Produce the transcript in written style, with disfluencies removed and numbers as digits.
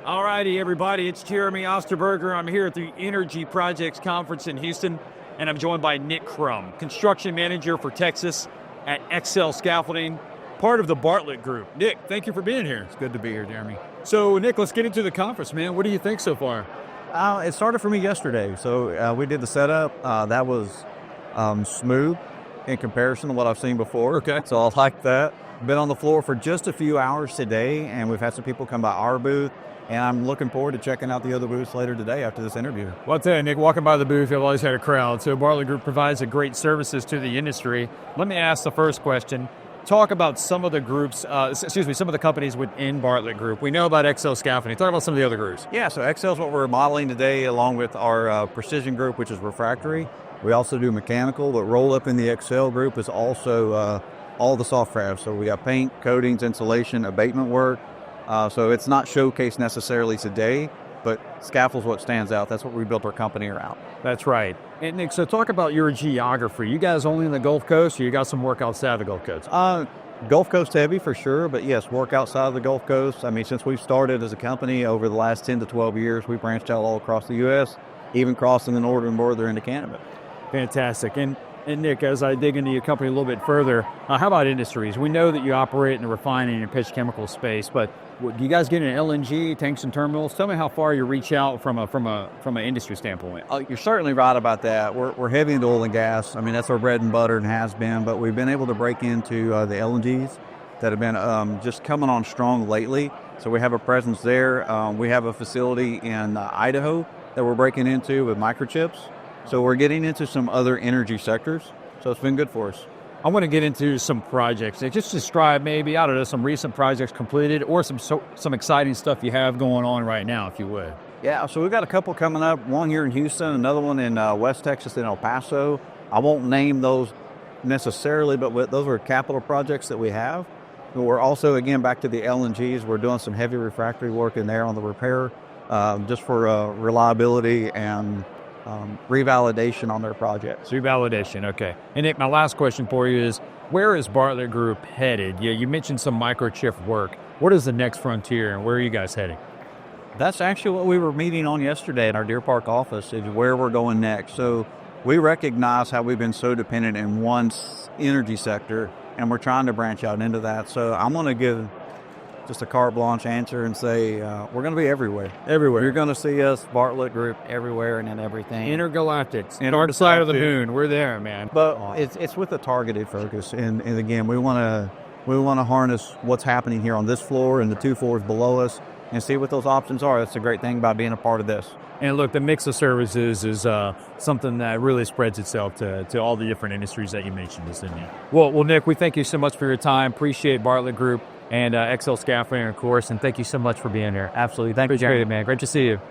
All righty, everybody, it's Jeremy Osterberger. I'm here at the Energy Projects Conference in Houston, and I'm joined by Nick Crum, construction manager for Texas at Excel Scaffolding, part of the Bartlett Group. Nick, thank you for being here. It's good to be here, Jeremy. So, Nick, let's get into the conference, man. What do you think so far? It started for me yesterday. So we did the setup. That was smooth in comparison to what I've seen before. Okay. So I like that. Been on the floor for just a few hours today, and we've had some people come by our booth. And I'm looking forward to checking out the other booths later today after this interview. Well, I'll tell you, Nick, walking by the booth, I've always had a crowd. So Bartlett Group provides a great services to the industry. Let me ask the first question. Talk about some of the groups, some of the companies within Bartlett Group. We know about Excel Scaffolding. Talk about some of the other groups. Yeah, so Excel is what we're modeling today, along with our precision group, which is refractory. We also do mechanical, but roll up in the Excel group is also all the soft fab. So we got paint, coatings, insulation, abatement work. So it's not showcased necessarily today, but scaffold's what stands out. That's what we built our company around. That's right. And Nick, so talk about your geography. You guys only in the Gulf Coast, or you got some work outside the Gulf Coast? Gulf Coast heavy for sure, but yes, work outside of the Gulf Coast. I mean, since we've started as a company over the last 10 to 12 years, we branched out all across the U.S., even crossing the northern border into Canada. Fantastic. And Nick, as I dig into your company a little bit further, how about industries? We know that you operate in the refining and petrochemical space, but do you guys get in LNG, tanks and terminals? Tell me how far you reach out from an industry standpoint. You're certainly right about that. We're heavy into oil and gas. I mean, that's our bread and butter and has been, but we've been able to break into the LNGs that have been just coming on strong lately. So we have a presence there. We have a facility in Idaho that we're breaking into with microchips. So we're getting into some other energy sectors. So it's been good for us. I want to get into some projects. Just describe maybe, I don't know, some recent projects completed or some exciting stuff you have going on right now, if you would. Yeah, so we've got a couple coming up, one here in Houston, another one in West Texas in El Paso. I won't name those necessarily, but those are capital projects that we have. But we're also, again, back to the LNGs. We're doing some heavy refractory work in there on the repair, just for reliability and revalidation on their projects. Revalidation, okay. And Nick, my last question for you is, where is Bartlett Group headed? You mentioned some microchip work. What is the next frontier, and where are you guys heading? That's actually what we were meeting on yesterday in our Deer Park office, is where we're going next. So we recognize how we've been so dependent in one energy sector, and we're trying to branch out into that. So I'm going to give just a carte blanche answer and say we're going to be everywhere. Everywhere. You're going to see us, Bartlett Group, everywhere and in everything. Intergalactic. Dark side of the moon. We're there, man. But it's with a targeted focus. And again, we want to harness what's happening here on this floor and the two floors below us and see what those options are. That's the great thing about being a part of this. And look, the mix of services is something that really spreads itself to all the different industries that you mentioned, isn't it? Well, Nick, we thank you so much for your time. Appreciate Bartlett Group and Excel Scaffolding, of course, and thank you so much for being here. Absolutely. Thank you, Appreciate it, man. Great to see you.